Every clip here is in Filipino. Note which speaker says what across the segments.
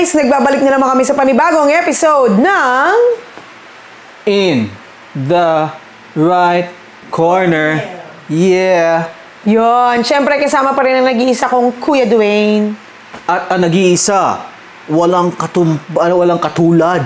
Speaker 1: guys! Nagbabalik na naman kami sa panibagong episode ng...
Speaker 2: In the Right Corner. Yeah!
Speaker 1: Yon, syempre kasama pa rin ang nag-iisa kong Kuya Dwayne.
Speaker 2: At ang nag-iisa, walang katulad.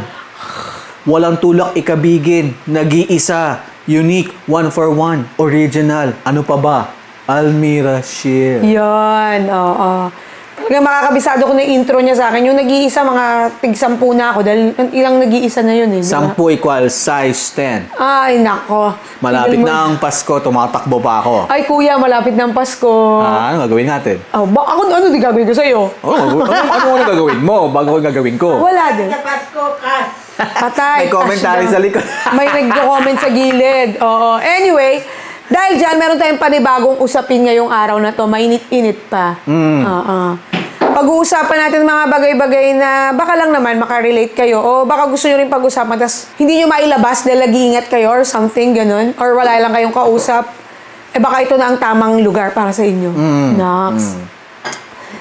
Speaker 2: Walang tulak ikabigin. Nag-iisa. Unique, one for one. Original. Ano pa ba? Almira Shear.
Speaker 1: Yon, oo. Talagang makakabisado ko na intro niya sa akin. Yung nag-iisa, mga tig-10 na ako. Dahil ilang nag-iisa na yun eh.
Speaker 2: 10 equals size 10.
Speaker 1: Ay, nako.
Speaker 2: Malapit na ang Pasko, tumatakbo pa ako.
Speaker 1: Ay, kuya, malapit na ang Pasko.
Speaker 2: Ano gagawin natin?
Speaker 1: Ano di gagawin ko sa'yo?
Speaker 2: Ano gagawin mo bago ko gagawin ko?
Speaker 1: Wala din.
Speaker 3: Sa Pasko, kas.
Speaker 1: Patay.
Speaker 2: May commentary sa likod.
Speaker 1: May nagko-comment sa gilid. Oo. Anyway, dahil dyan, meron tayong panibagong usapin ngayong araw na to. Mainit-init pa. Oo. Pag-uusapan natin mga bagay-bagay na baka lang naman makarelate kayo o baka gusto nyo rin pag-usapan tas hindi nyo mailabas dahil nag-iingat kayo or something, ganun. Or wala lang kayong kausap. Baka ito na ang tamang lugar para sa inyo. Nox.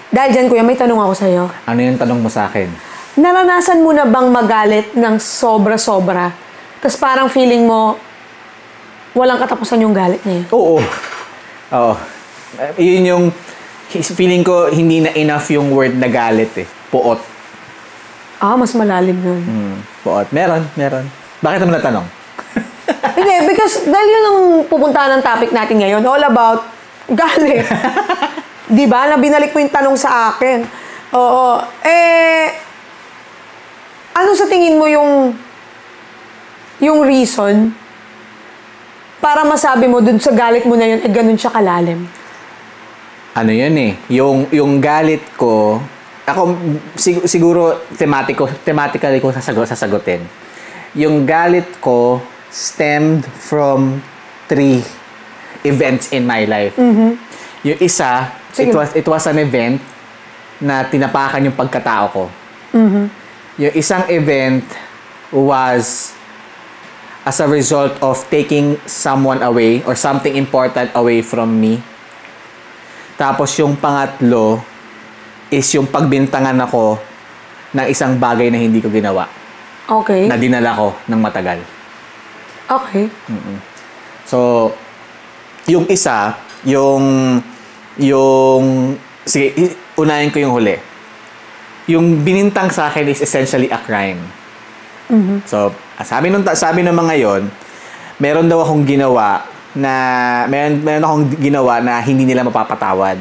Speaker 1: Dahil dyan, kuya, may tanong ako sa'yo.
Speaker 2: Ano yung tanong mo sa akin?
Speaker 1: Naranasan mo na bang magalit ng sobra-sobra? Tapos parang feeling mo, walang katapusan yung galit na yun?
Speaker 2: Oo. Yun yung feeling ko hindi na enough yung word na galit eh. Puot.
Speaker 1: Mas malalim yun.
Speaker 2: Puot. Meron. Bakit mo natanong?
Speaker 1: Hindi, because dahil yun ang pupuntahan ng topic natin ngayon, all about galit. Diba? Na binalik mo yung tanong sa akin. Oo. Ano sa tingin mo yung reason para masabi mo dun sa galit mo na yun, ganun siya kalalim?
Speaker 2: Ano yun eh, yung galit ko, ako siguro thematically ko sasagutin. Yung galit ko stemmed from 3 events in my life. Yung isa, it was an event na tinapakan yung pagkatao ko. Yung isang event was as a result of taking someone away or something important away from me. Tapos yung pangatlo is yung pagbintangan ako ng isang bagay na hindi ko ginawa.
Speaker 1: Okay.
Speaker 2: Na dinala ko ng matagal.
Speaker 1: Okay.
Speaker 2: So, yung isa, sige, unahin ko yung huli. Yung binintang sa akin is essentially a crime. So, sabi ng mga yon, meron daw akong ginawa na hindi nila mapapatawad.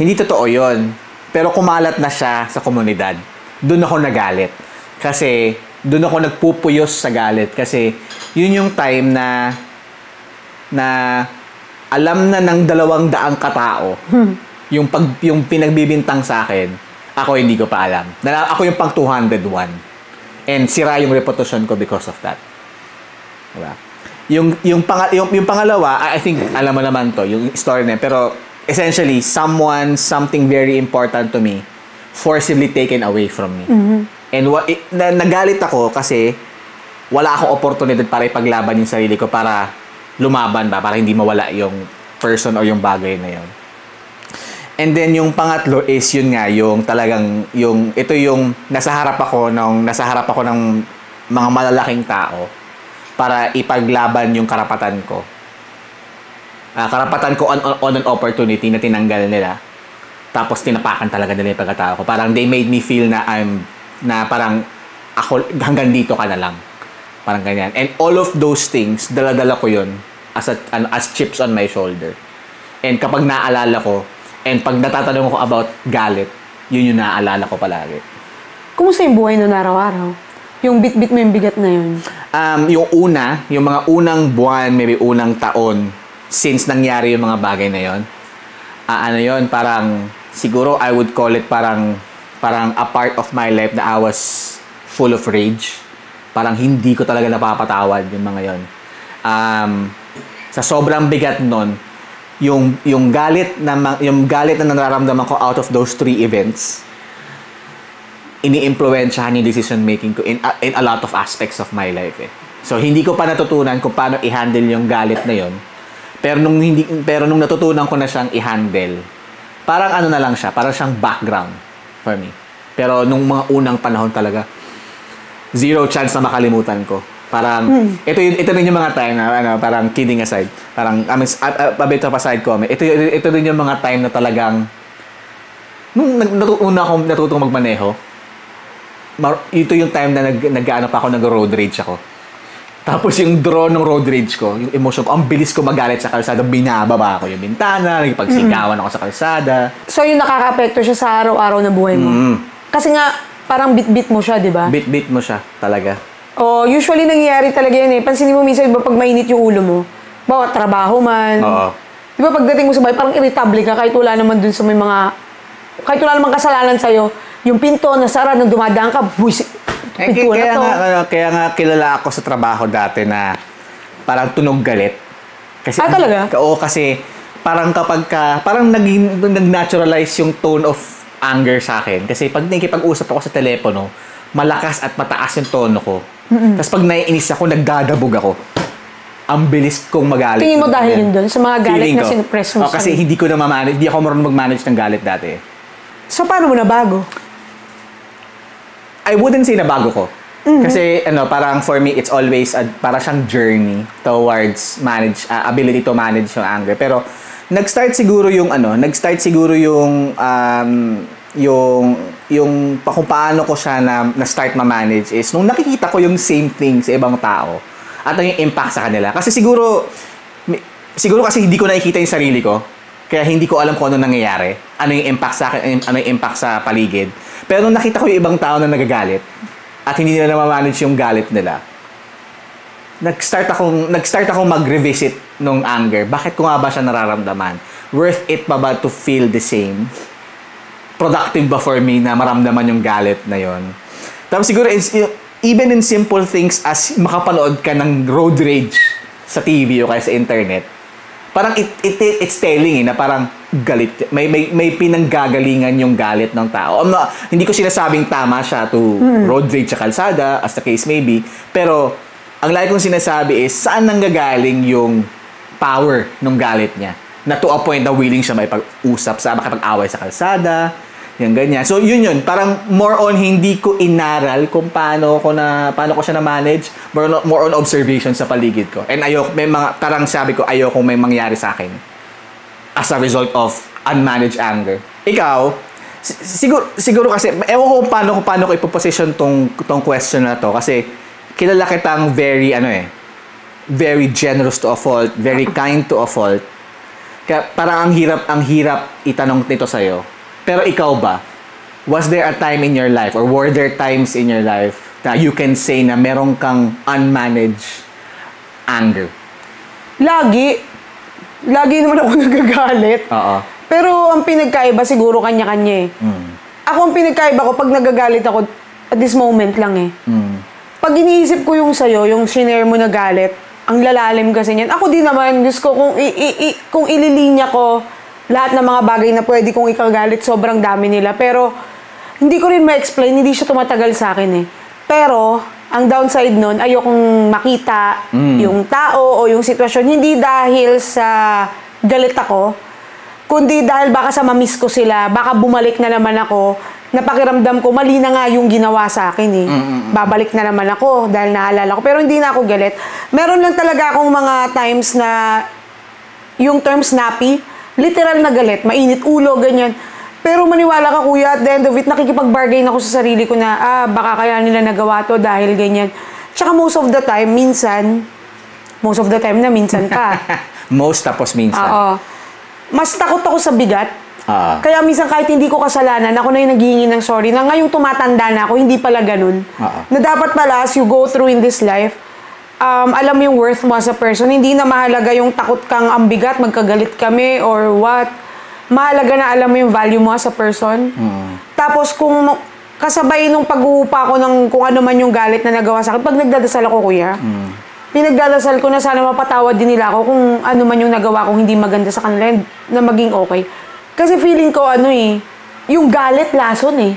Speaker 2: Hindi totoo yon. Pero kumalat na siya sa komunidad. Doon ako nagalit. Kasi doon ako nagpupuyos sa galit. Kasi yun yung time na alam na ng 200 katao yung pinagbibintang sa akin, ako hindi ko pa alam. Ako yung pang 201. And sira yung reputasyon ko because of that. Diba? Yung pangalawa, I think alam mo naman to, yung story na yun, pero essentially something very important to me forcibly taken away from me. And nagalit ako kasi wala akong oportunidad para ipaglaban yung sarili ko para lumaban ba, para hindi mawala yung person o yung bagay na yun. And then yung pangatlo is yun nga, yung talagang ito yung nasa harap ako ng mga malalaking tao para ipaglaban yung karapatan ko. Karapatan ko on an opportunity na tinanggal nila. Tapos tinapakan talaga nila yung pagkatao ko. Parang they made me feel na parang ako hanggang dito ka na lang. Parang ganyan. And all of those things, dala-dala ko yun as chips on my shoulder. And kapag naaalala ko, and pag natatanong ko about galit, yun yung naaalala ko palagi.
Speaker 1: Kumusta yung buhay nun araw-araw? Yung bit-bit mo yung bigat na yun?
Speaker 2: Yung mga unang buwan, maybe unang taon, since nangyari yung mga bagay na yun, parang, siguro I would call it parang a part of my life na I was full of rage. Parang hindi ko talaga napapatawad yung mga yun. Sa sobrang bigat nun, yung galit na nararamdaman ko out of those 3 events, ini-impluwensyahan yung decision making ko in a lot of aspects of my life eh. So hindi ko pa natutunan kung paano i-handle yung galit na yon. Pero nung natutunan ko na siyang i-handle, parang ano na lang siya, parang siyang background for me. Pero nung mga unang panahon talaga, zero chance na makalimutan ko. Parang, ito din yung mga time na, parang kidding aside, parang, a bit of a side comment, ito din yung mga time na talagang, nung una akong natutong magmaneho, ito yung time na nag-ano pa ako, nag-road rage ako. Tapos yung draw ng road rage ko, yung emotion ko, ang bilis ko magalit sa kalsada, binababa ako yung bintana, nagpagsigawan ako sa kalsada.
Speaker 1: So yung nakaka-apekto siya sa araw-araw na buhay mo? Kasi nga, parang bit-bit mo siya, di ba?
Speaker 2: Bit-bit mo siya, talaga.
Speaker 1: Oh, usually nangyayari talaga yan eh. Pansinin mo minsan, iba pag mainit yung ulo mo, bawa trabaho man.
Speaker 2: Oo.
Speaker 1: Di ba pagdating mo sa bahay, parang irritable ka kahit wala naman dun sa may mga, kahit wala naman kasalanan sa'yo, yung pinto nasara, nang dumadaan ka, buwis, pinto na to.
Speaker 2: Kaya nga kilala ako sa trabaho dati na parang tunog galit. Kasi,
Speaker 1: talaga?
Speaker 2: Oo, kasi parang parang nag-naturalize yung tone of anger sa akin. Kasi pag nakikipag-usap ako sa telepono, malakas at mataas yung tono ko. Tapos pag naiinis ako, nagdadabog ako. Ang bilis kong magalit.
Speaker 1: Tingin mo dahil yun doon sa mga galit na sinupress mo?
Speaker 2: Kasi hindi ko na ma-manage, hindi ako marunong mag-manage ng galit dati.
Speaker 1: So, paano mo nabago?
Speaker 2: I wouldn't say na bago ko. Kasi parang for me it's always para siyang journey towards ability to manage yung anger. Pero nag-start siguro yung kung paano ko siya na start ma-manage is nung nakikita ko yung same thing sa ibang tao at yung impact sa kanila. Kasi siguro kasi hindi ko nakikita yung sarili ko. Kaya hindi ko alam kung ano nangyayari. Ano yung impact sa akin, ano yung impact sa paligid. Pero nung nakita ko yung ibang tao na nagagalit at hindi nila na-manage yung galit nila, nag-start akong mag-revisit nung anger. Bakit ko nga ba siya nararamdaman? Worth it pa ba to feel the same? Productive ba for me na maramdaman yung galit na yon? Tapos siguro, even in simple things as makapanood ka ng road rage sa TV o kaya sa internet, parang it's telling na parang galit. May pinanggagalingan yung galit ng tao. Hindi ko sinasabing tama siya to road rage sa kalsada, as the case may be. Pero, ang lagi kong sinasabi is, saan nanggagaling yung power ng galit niya? Na to a point na willing siya makipag-usap makipag-away sa kalsada, yung ganyan. So, yun. Parang more on hindi ko inaral kung paano ko siya na-manage. More on observation sa paligid ko. And parang sabi ko, ayokong may mangyari sa akin as a result of unmanaged anger. Ikaw, siguro kasi, ewan ko paano ko ipoposition tong question na to. Kasi, kilala kitang very generous to a fault, very kind to a fault. Kaya parang ang hirap itanong nito sa'yo. Pero ikaw ba, was there a time in your life or were there times in your life na you can say na meron kang unmanaged anger?
Speaker 1: Lagi naman ako nagagalit.
Speaker 2: Oo.
Speaker 1: Pero ang pinagkaiba siguro kanya-kanya eh. Ako ang pinagkaiba ko pag nagagalit ako at this moment lang eh. Pag iniisip ko yung sa'yo, yung shinare mo na galit, ang lalalim kasi niyan. Ako din naman, gusto ko kung ililinya ko lahat ng mga bagay na pwede kong ikagalit, sobrang dami nila. Pero, hindi ko rin ma-explain, hindi siya tumatagal sa akin eh. Pero, ang downside nun, ayokong makita yung tao o yung sitwasyon. Hindi dahil sa galit ako, kundi dahil baka sa mamiss ko sila, baka bumalik na naman ako, napakiramdam ko, mali na nga yung ginawa sa akin eh. Babalik na naman ako dahil naalala ko. Pero hindi na ako galit. Meron lang talaga akong mga times na yung term snappy, literal na galit, mainit ulo, ganyan. Pero maniwala ka kuya, at the end of it, nakikipag-bargain ako sa sarili ko na, baka kaya nila nagawa to dahil ganyan. Tsaka most of the time na minsan pa.
Speaker 2: Most tapos minsan.
Speaker 1: Oo. Mas takot ako sa bigat. Kaya minsan kahit hindi ko kasalanan, ako na yung naghihingi ng sorry, na ngayong tumatanda na ako, hindi pala ganun. Na dapat pala, as you go through in this life, alam mo yung worth mo as a person. Hindi na mahalaga yung takot kang ambigat, magkagalit kami, or what. Mahalaga na alam mo yung value mo as a person. Tapos kung kasabay nung pag-uupa ko ng kung ano man yung galit na nagawa sa akin, pag nagdadasal ako, kuya, pinagdadasal ko na sana mapatawad din nila ako kung ano man yung nagawa kong hindi maganda sa kanila na maging okay. Kasi feeling ko, yung galit lason eh.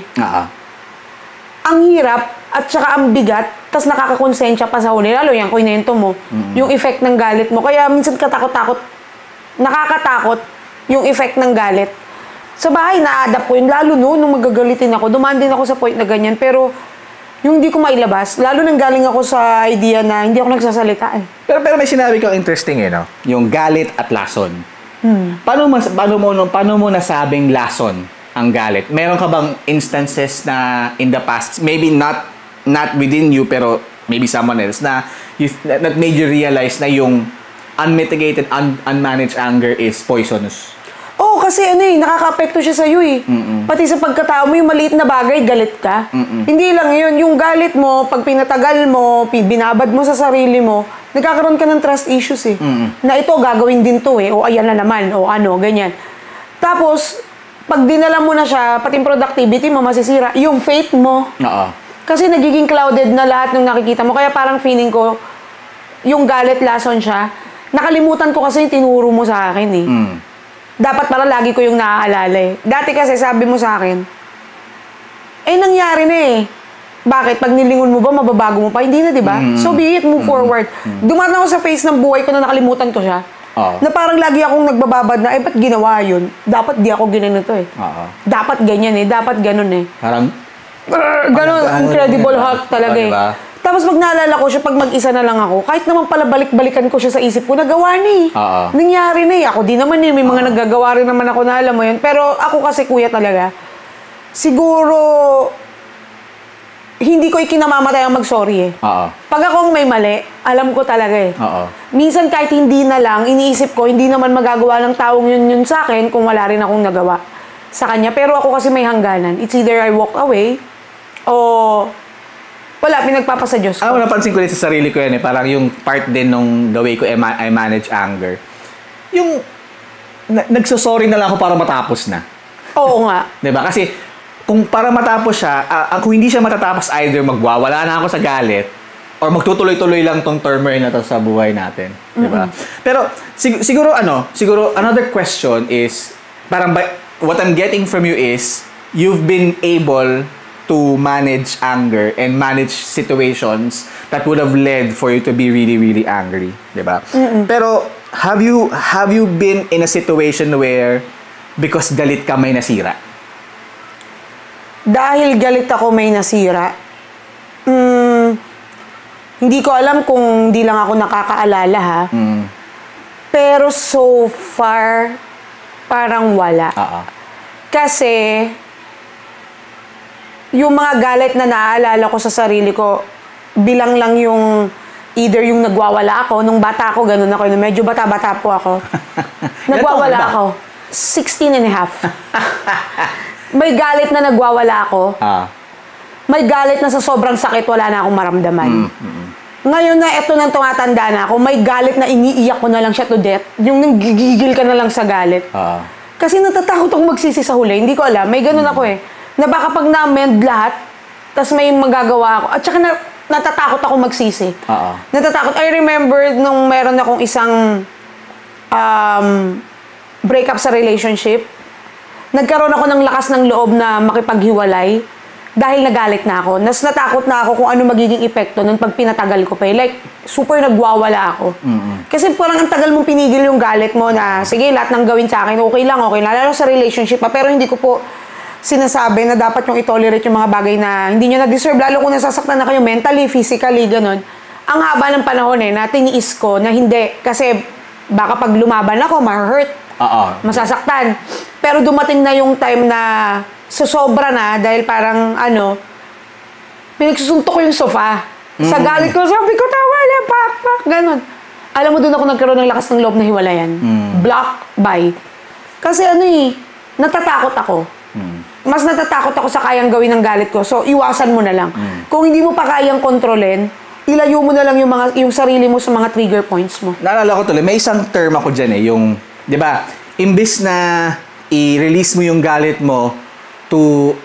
Speaker 1: Ang hirap at saka ang bigat, tas nakakakonsensya pa sa huli, lalo yung kwento mo, yung effect ng galit mo. Kaya minsan nakakatakot yung effect ng galit. Sa bahay, na-adapt ko yun. Lalo nung magagalitin ako, dumaan din ako sa point na ganyan. Pero, yung hindi ko mailabas, lalo nang galing ako sa idea na hindi ako nagsasalita eh.
Speaker 2: Pero may sinabi kang interesting no? Yung galit at lason. Paano mo nasabing lason ang galit? Meron ka bang instances na in the past, maybe not within you, pero maybe someone else, na that made you realize na yung unmitigated, unmanaged anger is poisonous?
Speaker 1: Oo, kasi nakaka-apekto siya sa'yo eh. Pati sa pagkatao mo, yung maliit na bagay, galit ka. Hindi lang yun. Yung galit mo, pag pinatagal mo, binabad mo sa sarili mo, nagkakaroon ka ng trust issues eh. Na ito, gagawin din to eh. O ayan na naman. O ano, ganyan. Tapos, pag dinala mo na siya, pati yung productivity mo, masisira. Yung faith mo.
Speaker 2: Oo.
Speaker 1: Kasi nagiging clouded na lahat ng nakikita mo. Kaya parang feeling ko, yung galit lason siya, nakalimutan ko kasi yung tinuro mo sa akin eh. Dapat para lagi ko yung naaalala eh. Dati kasi sabi mo sa akin, nangyari na eh. Bakit? Pag nilingon mo ba, mababago mo pa? Hindi na, di ba? So be it, move forward. Dumaan ako sa phase ng buhay ko na nakalimutan ko siya. Na parang lagi akong nagbababad na, ba't ginawa yun? Dapat di ako ginanito eh. Dapat ganyan eh. Dapat ganun eh.
Speaker 2: Parang,
Speaker 1: ganun, incredible Hulk talaga eh.
Speaker 2: Diba?
Speaker 1: Tapos pag naalala ko siya, pag mag-isa na lang ako, kahit naman pala balik-balikan ko siya sa isip ko, nagawa na eh. Nangyari na eh. Ako di naman eh. May mga naggagawa rin naman ako na alam mo yun. Pero ako kasi kuya talaga, siguro, hindi ko ikinamamatay ang mag-sorry eh. Pag akong may mali, alam ko talaga eh. Minsan kahit hindi na lang, iniisip ko, hindi naman magagawa ng taong yun sa akin kung wala rin akong nagawa sa kanya. Pero ako kasi may hangganan. It's either I walk away, o wala, pinagpapasa Diyos ko.
Speaker 2: Napansin ko rin sa sarili ko yan eh. Parang yung part din nung the way ko I manage anger. Yung, nagsosorry na lang ako para matapos na.
Speaker 1: Oo nga.
Speaker 2: Diba? Kasi, kung para matapos siya, kung hindi siya matatapos, either magwawala na ako sa galit, or magtutuloy-tuloy lang tong turmoil na to sa buhay natin. Diba? Pero, siguro another question is, parang what I'm getting from you is, you've been able to manage anger and manage situations that would have led for you to be really, really angry, di ba? Pero have you been in a situation where because galit ka may nasira?
Speaker 1: Dahil galit ako may nasira, hindi ko alam kung hindi lang ako nakakaalala ha. Pero so far, parang wala. Kasi yung mga galit na naaalala ko sa sarili ko, bilang lang yung either yung nagwawala ako, nung bata ako, ganun ako, nung medyo bata-bata po ako. Nagwawala ako. 16 and a half. May galit na nagwawala ako. May galit na sa sobrang sakit, wala na akong maramdaman. Ngayon na eto nang tumatanda na ako, may galit na iniiyak ko na lang siya to death. Yung nanggigigil ka na lang sa galit. Kasi natatakot akong magsisi sa huli. Hindi ko alam. May ganun ako eh. Na baka pag na-amend lahat, tas may magagawa ako. At saka natatakot ako magsisi. Natatakot. I remember nung meron akong isang breakup sa relationship, nagkaroon ako ng lakas ng loob na makipaghiwalay dahil nagalit na ako. Natakot na ako kung ano magiging epekto nun pag pinatagal ko pa. Like, super nagwawala ako. Kasi parang ang tagal mong pinigil yung galit mo na, sige, lahat ng gawin sa akin, okay lang. Lalo sa relationship pa. Pero hindi ko po sinasabi na dapat yung i-tolerate yung mga bagay na hindi nyo na-deserve, lalo kung nasasaktan na kayo mentally, physically, ganun. Ang haba ng panahon na tiniis ko na hindi. Kasi baka pag lumaban ako, ma-hurt, masasaktan. Pero dumating na yung time na susobra na dahil parang, pinagsusuntok ko yung sofa. Sa galit ko, sabi ko, tawa na, pak, ganun. Alam mo, doon ako nagkaroon ng lakas ng loob na hiwalayan. Block, bye. Kasi natatakot ako. Mas natatakot ako sa kayang gawin ng galit ko. So, iwasan mo na lang. Kung hindi mo pa kayang kontrolin, ilayo mo na lang yung sarili mo sa mga trigger points mo.
Speaker 2: Naalala ko tuloy, may isang term ako dyan yung, di ba, imbis na i-release mo yung galit mo to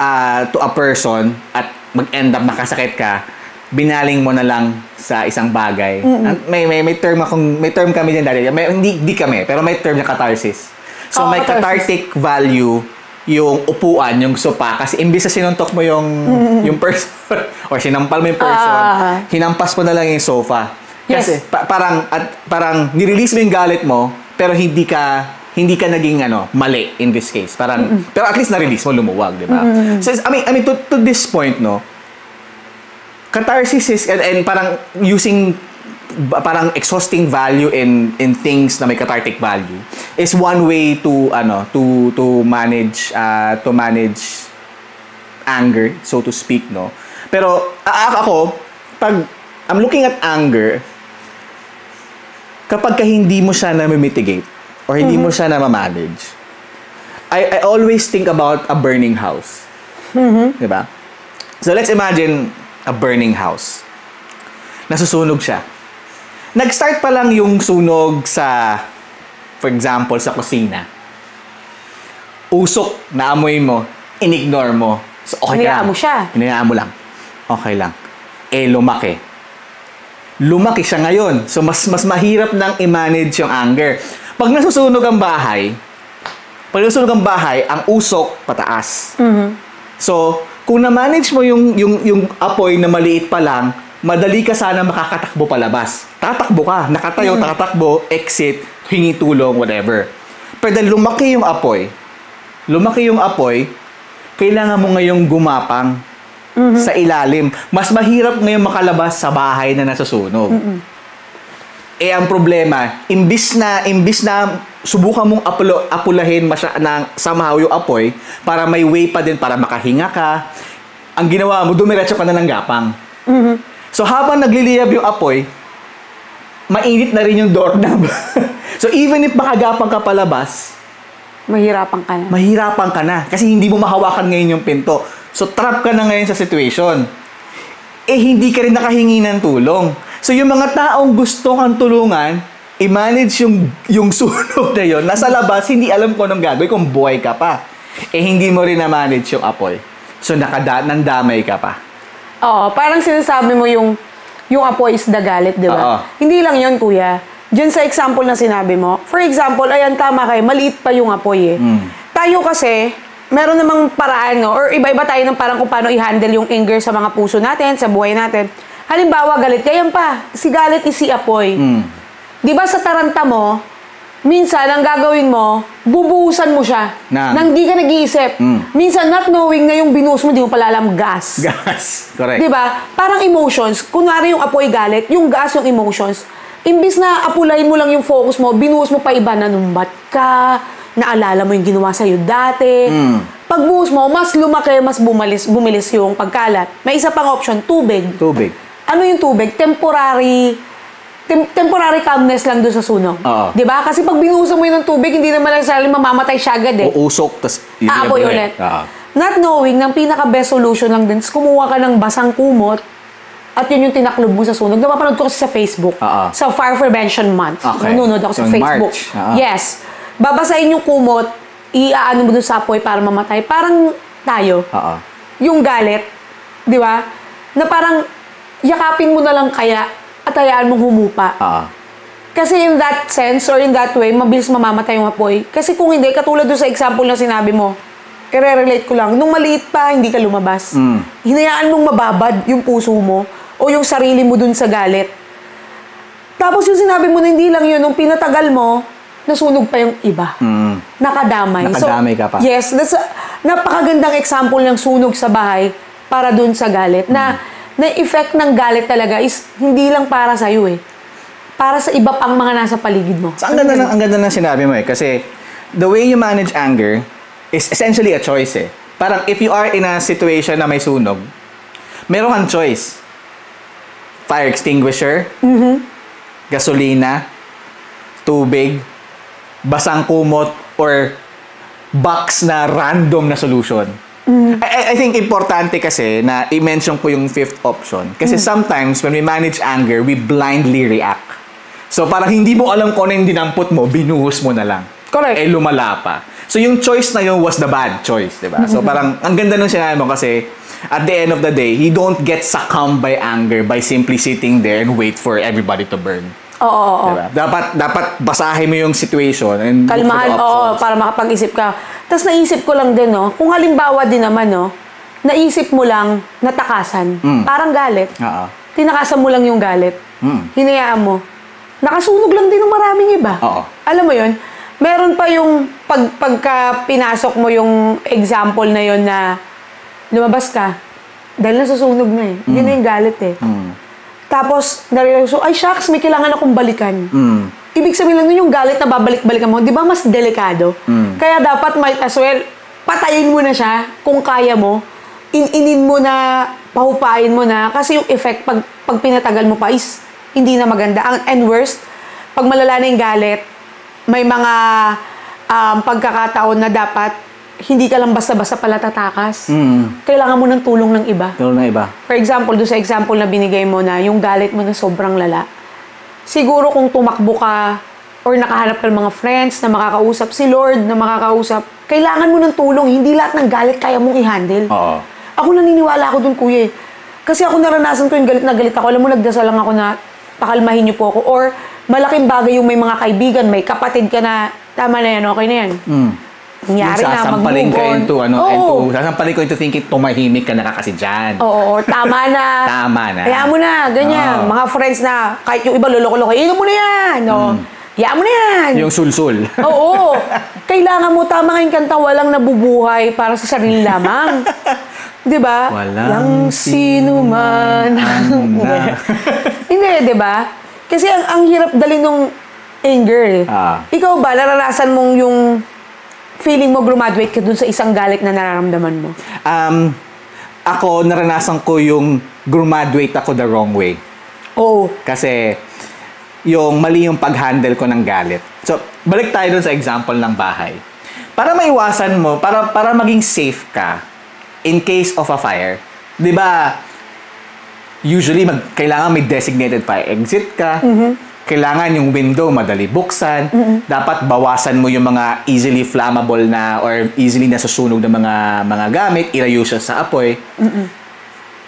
Speaker 2: a person at mag-end up makasakit ka, binaling mo na lang sa isang bagay. May term kami dyan dati. Hindi kami, pero may term na catharsis. So, may cathartic value yung upuan, yung sopa, kasi imbis na sinuntok mo yung person or sinampal mo yung person, hinampas mo na lang yung sofa. Kasi parang nirelease mo yung galit mo, pero hindi ka hindi ka naging mali in this case. Parang, pero at least na-release mo, lumuwag, di ba? So, I mean, to this point, no, catharsis is, and parang using, parang exhausting value in things na may cathartic value is one way to, to manage anger, so to speak, no? Pero, ako, pag I'm looking at anger, kapag ka hindi mo siya na-mitigate, or hindi mo siya na-manage, I always think about a burning house. Diba? So, let's imagine a burning house. Nasusunog siya. Nag-start pa lang yung sunog sa, for example, sa kusina. Usok, naamoy mo, in-ignore mo. So, okay
Speaker 1: Hinayaan
Speaker 2: lang.
Speaker 1: mo siya.
Speaker 2: Hinayaan mo lang. Okay lang. Lumaki. Lumaki siya ngayon. So, mas mahirap nang i-manage yung anger. Pag nasusunog ang bahay, ang usok, pataas. So, kung na-manage mo yung apoy na maliit pa lang, madali ka sana makakatakbo palabas. Tatakbo ka, nakatayo, tatakbo, exit, hingi tulong, whatever. Pero dahil lumaki yung apoy, kailangan mo ngayong gumapang sa ilalim. Mas mahirap ngayon makalabas sa bahay na nasusunog. Ang problema, imbis na subukan mong apulahin somehow yung apoy para may way pa din para makahinga ka, ang ginawa mo, dumiretso ka na ng gapang. So, habang nagliliyab yung apoy, mainit na rin yung doorknob. So, even if makagapang ka palabas, mahirapan ka na. Kasi hindi mo mahawakan ngayon yung pinto. So, trap ka na ngayon sa situation. Hindi ka rin nakahingi ng tulong. So, yung mga taong gusto kang tulungan, i-manage yung sunog na yun, nasa labas, hindi alam kung anong gagawin, kung buhay ka pa. Hindi mo rin na-manage yung apoy. So, nandamay ka pa.
Speaker 1: Oo, parang sinasabi mo yung apoy is the galit, di ba? Hindi lang yun, kuya. Diyan sa example na sinabi mo, for example, ayan, tama kayo, maliit pa yung apoy Tayo kasi, meron namang paraan, no? Or iba-iba tayo ng parang kung paano i-handle yung anger sa mga puso natin, sa buhay natin. Halimbawa, galit. Ganyan pa. Si galit is si apoy. Di ba sa taranta mo, minsan, ang gagawin mo, bubuhusan mo siya. Nang di ka nag-iisip. Minsan, not knowing na yung binuhos mo, di mo pala alam, gas.
Speaker 2: Gas. Correct.
Speaker 1: Di ba? Parang emotions. Kunwari yung apoy galit, yung gas yung emotions. Imbis na apulahin mo lang yung focus mo, binuhos mo pa iba, nanumbat ka, naalala mo yung ginawa sa'yo dati. Pagbuhos mo, mas lumaki, mas bumilis yung pagkalat. May isa pang option, tubig. Ano yung tubig? Temporary calmness lang doon sa sunog. Di ba? Kasi pag binuhusan mo yun ng tubig, hindi naman necessarily mamamatay siya agad
Speaker 2: Uusok, tas
Speaker 1: aapoy ulit. Not knowing, ng pinaka-best solution lang din, kumuha ka ng basang kumot, at yun yung tinaklob mo sa sunog. Napapanood ko kasi sa Facebook. Sa Fire Prevention Month. Nanonood ako sa Facebook. Yes. Babasahin yung kumot, iaano mo doon sa apoy para mamatay. Parang tayo. Yung galit, di ba? Na parang, yakapin mo na lang kaya at hayaan mong humupa. Kasi in that sense or in that way, mabilis mamamatay yung apoy. Kasi kung hindi, katulad doon sa example na sinabi mo, i-relate ko lang, nung maliit pa, hindi ka lumabas. Hinayaan mong mababad yung puso mo o yung sarili mo dun sa galit. Tapos yung sinabi mo na hindi lang yun, nung pinatagal mo, nasunog pa yung iba. Nakadamay.
Speaker 2: Nakadamay ka pa.
Speaker 1: Yes, that's napakagandang example ng sunog sa bahay para dun sa galit. Na effect ng galit talaga is hindi lang para sa'yo para sa iba pang mga nasa paligid mo.
Speaker 2: So, ang ganda ng sinabi mo kasi the way you manage anger is essentially a choice Parang if you are in a situation na may sunog, meron kang choice. Fire extinguisher, gasolina, tubig, basang kumot, or box na random na solution. I think importante kasi na i-mention ko yung fifth option. Kasi sometimes when we manage anger, we blindly react. So parang hindi mo alam kung ano yung dinampot mo, binuhos mo na lang.
Speaker 1: Correct.
Speaker 2: Lumala pa. So yung choice na yun was the bad choice, diba? So parang ang ganda nung sinabi mo kasi at the end of the day, you don't get succumbed by anger by simply sitting there and wait for everybody to burn.
Speaker 1: Oo.
Speaker 2: Diba? Dapat basahin mo yung situation and
Speaker 1: kalmahan, para makapag-isip ka. Tapos naisip ko lang din, kung halimbawa din naman, naisip mo lang natakasan. Parang galit. Tinakasan mo lang yung galit. Hinayaan mo. Nakasunog lang din ng maraming iba. Alam mo yun? Meron pa yung pagka pinasok mo yung example na yon na lumabas ka, dahil nasusunog na eh. Yun na yung galit eh. Tapos, narinig so, ay shucks, may kailangan akong balikan. Ibig sabihin lang nun yung galit na babalik-balikan mo, di ba mas delikado? Kaya dapat might as well, patayin mo na siya kung kaya mo. Inin mo na, pahupain mo na. Kasi yung effect, pag pinatagal mo pa is, hindi na maganda. And worst, pag malala na yung galit, may mga pagkakataon na dapat hindi ka lang basta-basta pala tatakas. Kailangan mo ng tulong ng iba.
Speaker 2: Tulong ng iba.
Speaker 1: For example, doon sa example na binigay mo na yung galit mo na sobrang lala. Siguro kung tumakbo ka or nakahanap ka ng mga friends na makakausap, si Lord na makakausap, kailangan mo ng tulong. Hindi lahat ng galit kaya mong i-handle.
Speaker 2: Oo.
Speaker 1: Ako naniniwala ako doon, kuya. Kasi ako naranasan ko yung galit na galit ako. Alam mo, nagdasal lang ako na pakalmahin niyo po ako. Or malaking bagay yung may mga kaibigan, may kapatid ka na, tama na yan, okay na yan. Nangyari na,
Speaker 2: sasampalin
Speaker 1: mag-move
Speaker 2: ka
Speaker 1: on.
Speaker 2: sasampalin ko into thinking, tumahimik ka na kasi dyan.
Speaker 1: Oo, tama na.
Speaker 2: Tama na.
Speaker 1: Hayaan mo na, ganyan. Mga friends na, kahit yung iba lolo-lolo, inom mo na yan. Hayaan mo na yan.
Speaker 2: Yung sulsul.
Speaker 1: Oo. Kailangan mo, tama nga yung kanta, walang nabubuhay para sa sarili lamang. Di ba?
Speaker 2: Walang
Speaker 1: sino man. Hindi, di ba? Kasi ang hirap dali nung anger eh. Ikaw ba, naranasan mong yung feeling mo graduate ka dun sa isang galit na nararamdaman mo?
Speaker 2: Ako, naranasan ko yung graduate ako the wrong way.
Speaker 1: Oo.
Speaker 2: Kasi, yung mali yung pag-handle ko ng galit. So, balik tayo dun sa example ng bahay. Para maiwasan mo, para maging safe ka, in case of a fire, di ba, usually, kailangan may designated fire exit ka, kailangan yung window madali buksan, dapat bawasan mo yung mga easily flammable na or easily nasusunog na mga gamit, ilayo siya sa apoy.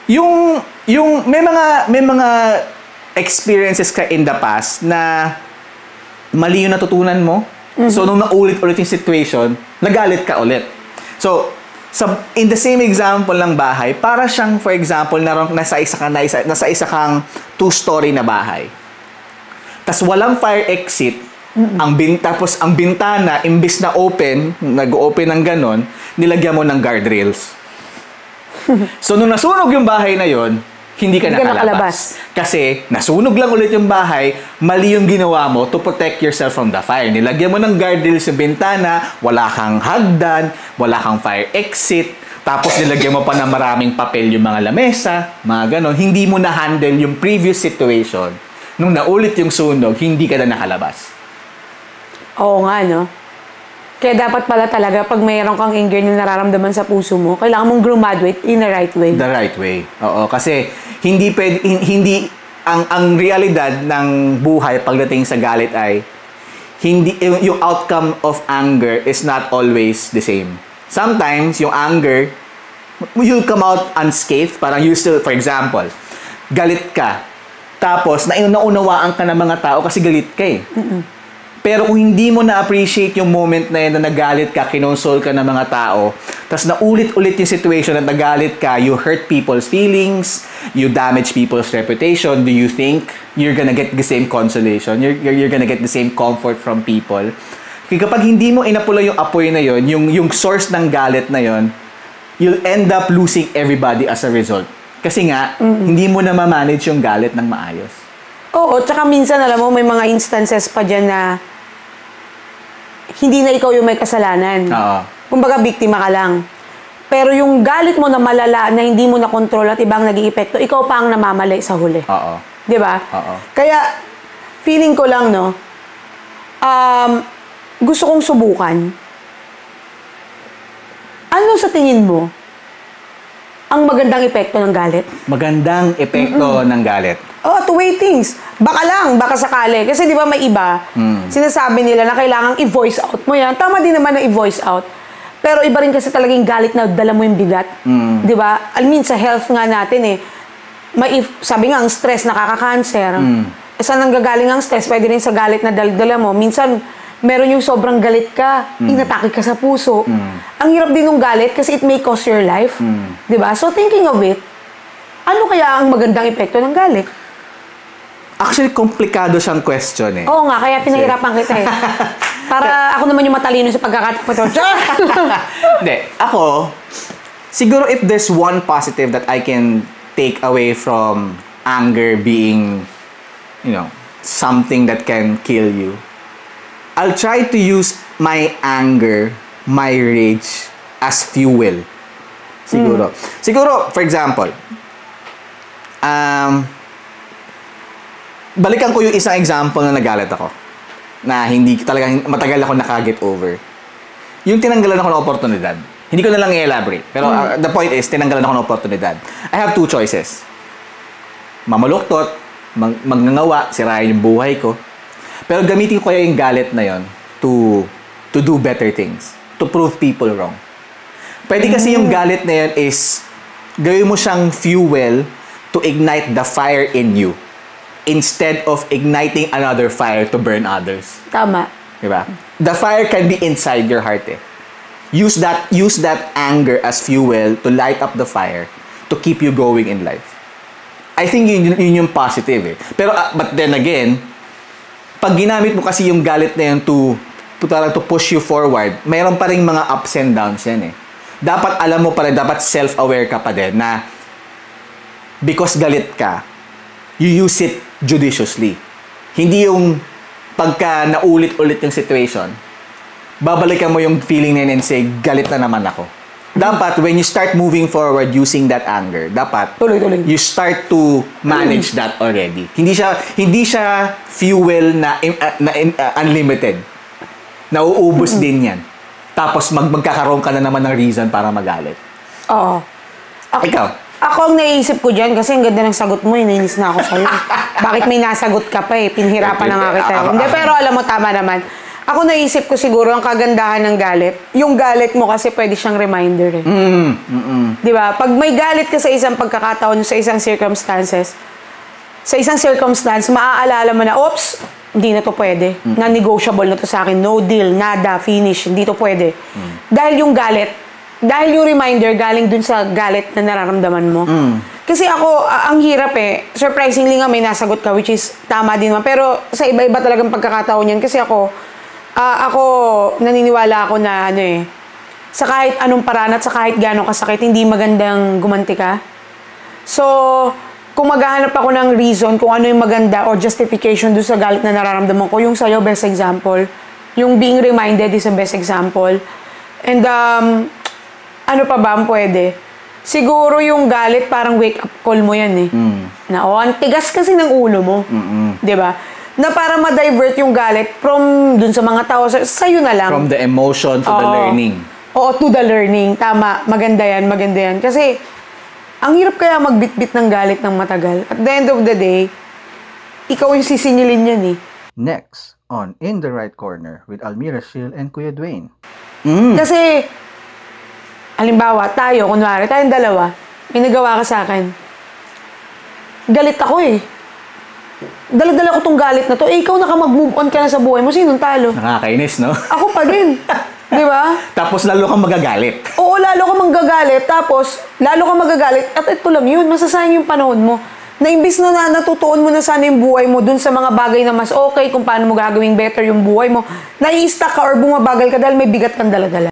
Speaker 2: Yung may mga experiences ka in the past na mali yung natutunan mo. So nung naulit-ulit yung situation, nagalit ka ulit. So in the same example ng bahay, para siyang, for example, nasa isa kang two-story na bahay. Tas walang fire exit, tapos ang bintana, imbis na open, nag-open ng ganon, nilagyan mo ng guardrails. So, nung nasunog yung bahay na yon, hindi ka nakalabas. Kasi, nasunog lang ulit yung bahay, mali yung ginawa mo to protect yourself from the fire. Nilagyan mo ng guardrails yung bintana, wala kang hagdan, wala kang fire exit, tapos nilagyan mo pa ng maraming papel yung mga lamesa, mga ganon. Hindi mo na-handle yung previous situation. Nung naulit yung sunog, hindi ka na nakalabas.
Speaker 1: Oo nga, no? Kaya dapat pala talaga, pag mayroon kang anger na nararamdaman sa puso mo, kailangan mong graduate in the right way.
Speaker 2: The right way. Oo, kasi ang realidad ng buhay pagdating sa galit ay, yung outcome of anger is not always the same. Sometimes, yung anger, you'll come out unscathed. Parang you still, for example, galit ka. Tapos, naunawaan ka ng mga tao kasi galit ka eh. Pero kung hindi mo na-appreciate yung moment na yun na nagalit ka, kinonsol ka ng mga tao, tapos naulit-ulit yung situation na nagalit ka, you hurt people's feelings, you damage people's reputation, do you think you're gonna get the same consolation? You're gonna get the same comfort from people? Kaya kapag hindi mo inapula yung apoy na yun, yung source ng galit na yun, you'll end up losing everybody as a result. Kasi nga, hindi mo na ma-manage yung galit ng maayos.
Speaker 1: Oo, tsaka minsan, alam mo, may mga instances pa dyan na hindi na ikaw yung may kasalanan.
Speaker 2: Oo.
Speaker 1: Kumbaga, biktima ka lang. Pero yung galit mo na malala, na hindi mo na kontrol at ibang naging epekto, ikaw pa ang namamali sa huli.
Speaker 2: Oo.
Speaker 1: Di ba?
Speaker 2: Oo.
Speaker 1: Kaya, feeling ko lang, no, gusto kong subukan. Ano sa tingin mo ang magandang epekto ng galit?
Speaker 2: Magandang epekto ng galit.
Speaker 1: Oh, to weigh things. Baka sakali. Kasi di ba may iba, sinasabi nila na kailangang i-voice out mo yan. Tama din naman na i-voice out. Pero iba rin kasi talagang galit na dala mo yung bigat. Di ba? I mean, sa health nga natin sabi nga, ang stress nakaka-cancer. Saan nanggagaling ang stress? Pwede rin sa galit na dala mo. Minsan, meron yung sobrang galit ka, inatake ka sa puso. Ang hirap din ng galit kasi it may cost your life. Di ba? So, thinking of it, ano kaya ang magandang epekto ng galit?
Speaker 2: Actually, komplikado siyang question eh.
Speaker 1: Oo nga, kaya pinahirapan kita eh. Para ako naman yung matalino sa pagkakataon.
Speaker 2: Hindi. Ako, siguro if there's one positive that I can take away from anger being, something that can kill you, I'll try to use my anger, my rage, as fuel. Siguro. Siguro, for example, balikan ko yung isang example na nagalit ako. Na hindi talagang matagal ako nakaget over. Yung tinanggalan ako ng oportunidad. Hindi ko na lang i-elaborate. Pero the point is, tinanggalan ako ng oportunidad. I have two choices. Mamaluktot, magngangawa, sirain yung buhay ko. Pero gamitin ko kaya yung galit na yon to do better things. To prove people wrong. Pwede kasi yung galit na yun is, gawin mo siyang fuel to ignite the fire in you. Instead of igniting another fire to burn others.
Speaker 1: Tama.
Speaker 2: Diba? The fire can be inside your heart eh. Use that anger as fuel to light up the fire to keep you going in life. I think yun yung positive eh. Pero, but then again, pag ginamit mo kasi yung galit na yun to push you forward, mayroon pa rin mga ups and downs yan eh. Dapat alam mo pa rin, dapat self-aware ka pa din na because galit ka, you use it judiciously. Hindi yung pagka naulit-ulit yung situation, babalikan mo yung feeling na yun and say, galit na naman ako. Dapat, when you start moving forward using that anger, dapat,
Speaker 1: tuloy-tuloy.
Speaker 2: You start to manage that already. Hindi siya fuel na unlimited. Nauubos din yan. Tapos, magkakaroon ka na naman ng reason para magalit.
Speaker 1: Oo.
Speaker 2: Ikaw?
Speaker 1: Ako ang naisip ko dyan kasi ang ganda ng sagot mo, nainis na ako sa'yo. Bakit may nasagot ka pa eh? Pinhirapan na nga kita. Hindi, pero alam mo, tama naman. Ako naisip ko siguro ang kagandahan ng galit. Yung galit mo kasi pwede siyang reminder eh. Di ba? Pag may galit ka sa isang pagkakataon, sa isang circumstance, maaalala mo na, oops, hindi na to pwede. Non-negotiable na to sa akin. No deal, nada, finish. Hindi to pwede. Dahil yung reminder galing dun sa galit na nararamdaman mo. Kasi ako, ang hirap eh. Surprisingly nga may nasagot ka, which is tama din naman. Pero sa iba-iba talagang pagkakataon yan. Kasi ako naniniwala ako na sa kahit anong paraan at sa kahit gano'ng kasakit, hindi magandang gumanti ka. So, kung maghahanap ako ng reason kung ano yung maganda or justification doon sa galit na nararamdaman ko, yung sa'yo, best example. Yung being reminded is a best example. And, ano pa ba ang pwede? Siguro yung galit, parang wake-up call mo yan eh. Na, ang tigas kasi ng ulo mo. Diba? Na para ma-divert yung galit from dun sa mga tao, sa'yo na lang.
Speaker 2: From the emotion to the learning.
Speaker 1: Oo, to the learning. Tama. Maganda yan. Kasi, ang hirap kaya magbitbit ng galit ng matagal. At the end of the day, ikaw yung sisingilin yan eh.
Speaker 2: Next, on In the Right Corner with Almira Shil and Kuya Dwayne.
Speaker 1: Kasi, halimbawa, kunwari, tayong dalawa, may nagawa ka sa akin. Galit ako eh. Dala-dala ko tong galit na to. Ikaw mag-move on ka na sa buhay mo. Sinong talo?
Speaker 2: Nakakainis, no?
Speaker 1: Ako pa din. Di ba?
Speaker 2: Tapos lalo kang magagalit.
Speaker 1: Oo, lalo kang magagalit. Tapos, lalo kang magagalit. At ito lang yun. Masasayang yung panahon mo. Na imbis na natutuon mo na sana yung buhay mo dun sa mga bagay na mas okay kung paano mo gagawing better yung buhay mo, nai-stuck ka or bumabagal ka dahil may bigat kang dala-dala.